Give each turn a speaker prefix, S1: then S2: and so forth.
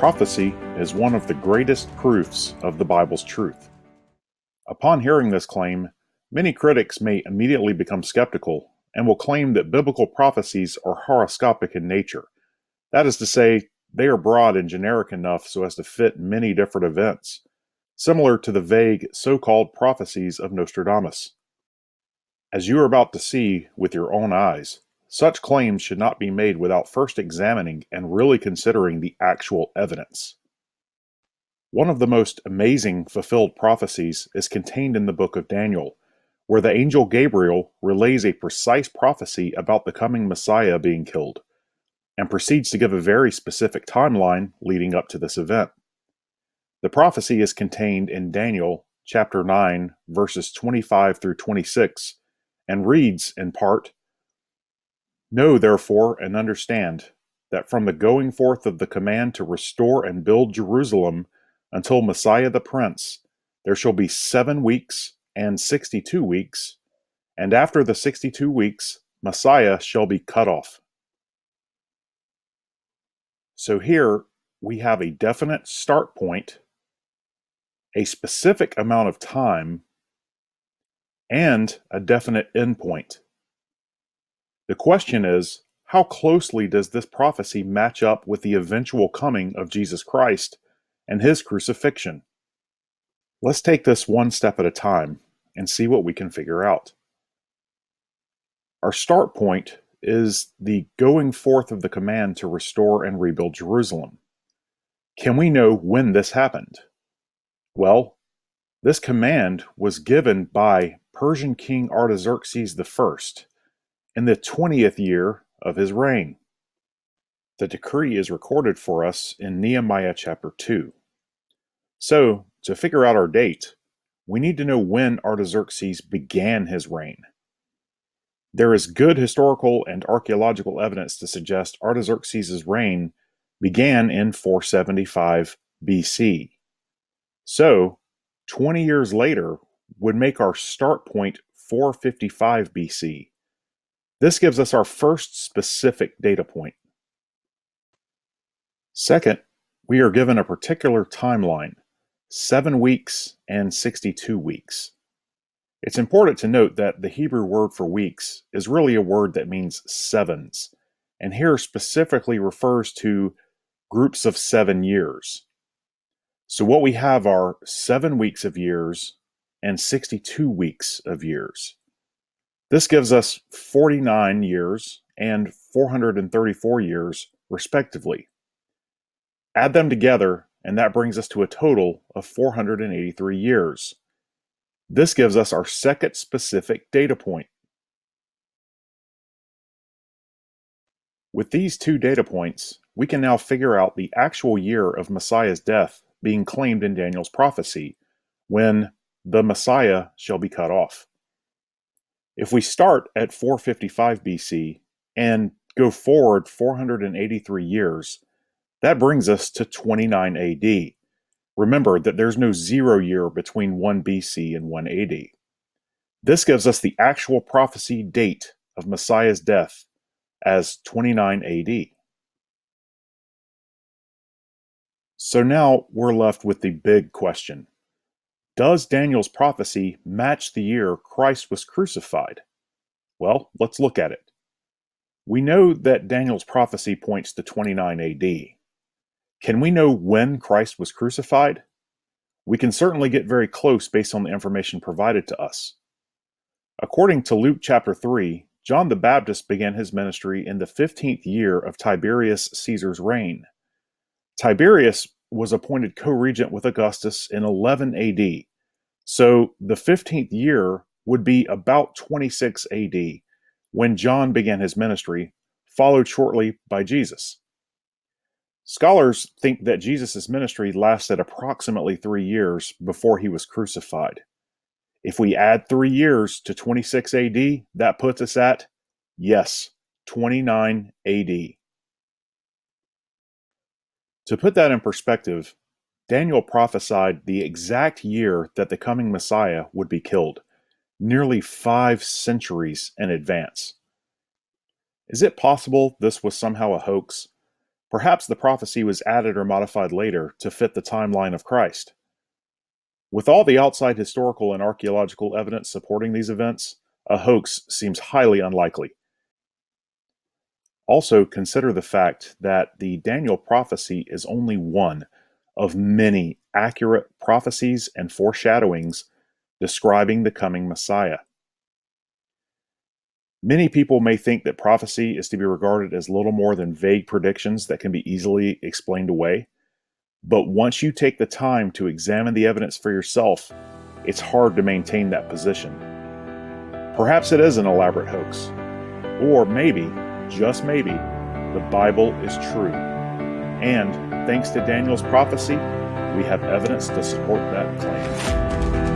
S1: Prophecy is one of the greatest proofs of the Bible's truth. Upon hearing this claim, many critics may immediately become skeptical and will claim that biblical prophecies are horoscopic in nature. That is to say, they are broad and generic enough so as to fit many different events, similar to the vague so-called prophecies of Nostradamus. As you are about to see with your own eyes, such claims should not be made without first examining and really considering the actual evidence. One of the most amazing fulfilled prophecies is contained in the book of Daniel, where the angel Gabriel relays a precise prophecy about the coming Messiah being killed, and proceeds to give a very specific timeline leading up to this event. The prophecy is contained in Daniel chapter 9, verses 25 through 26, and reads in part, "Know therefore and understand that from the going forth of the command to restore and build Jerusalem until Messiah the Prince, there shall be 7 weeks and 62 weeks, and after the 62 weeks, Messiah shall be cut off." So here we have a definite start point, a specific amount of time, and a definite end point. The question is, how closely does this prophecy match up with the eventual coming of Jesus Christ and his crucifixion? Let's take this one step at a time and see what we can figure out. Our start point is the going forth of the command to restore and rebuild Jerusalem. Can we know when this happened? Well, this command was given by Persian King Artaxerxes I in the 20th year of his reign. The decree is recorded for us in Nehemiah chapter 2. So, to figure out our date, we need to know when Artaxerxes began his reign. There is good historical and archaeological evidence to suggest Artaxerxes' reign began in 475 BC. So, 20 years later would make our start point 455 BC. This gives us our first specific data point. Second, we are given a particular timeline, 7 weeks and 62 weeks. It's important to note that the Hebrew word for weeks is really a word that means sevens, and here specifically refers to groups of 7 years. So what we have are 7 weeks of years and 62 weeks of years. This gives us 49 years and 434 years, respectively. Add them together, and that brings us to a total of 483 years. This gives us our second specific data point. With these two data points, we can now figure out the actual year of Messiah's death being claimed in Daniel's prophecy, when the Messiah shall be cut off. If we start at 455 BC and go forward 483 years, that brings us to 29 AD. Remember that there's no 0 year between 1 BC and 1 AD. This gives us the actual prophecy date of Messiah's death as 29 AD. So now we're left with the big question. Does Daniel's prophecy match the year Christ was crucified? Well, let's look at it. We know that Daniel's prophecy points to 29 AD. Can we know when Christ was crucified? We can certainly get very close based on the information provided to us. According to Luke chapter 3, John the Baptist began his ministry in the 15th year of Tiberius Caesar's reign. Tiberius was appointed co-regent with Augustus in 11 AD, so the 15th year would be about 26 AD when John began his ministry, followed shortly by Jesus. Scholars think that Jesus' ministry lasted approximately 3 years before he was crucified. If we add 3 years to 26 AD, that puts us at, yes, 29 AD. To put that in perspective, Daniel prophesied the exact year that the coming Messiah would be killed, nearly 5 centuries in advance. Is it possible this was somehow a hoax? Perhaps the prophecy was added or modified later to fit the timeline of Christ. With all the outside historical and archaeological evidence supporting these events, a hoax seems highly unlikely. Also, consider the fact that the Daniel prophecy is only one of many accurate prophecies and foreshadowings describing the coming Messiah. Many people may think that prophecy is to be regarded as little more than vague predictions that can be easily explained away. But once you take the time to examine the evidence for yourself, it's hard to maintain that position. Perhaps it is an elaborate hoax. Or maybe, just maybe, the Bible is true. And thanks to Daniel's prophecy, we have evidence to support that claim.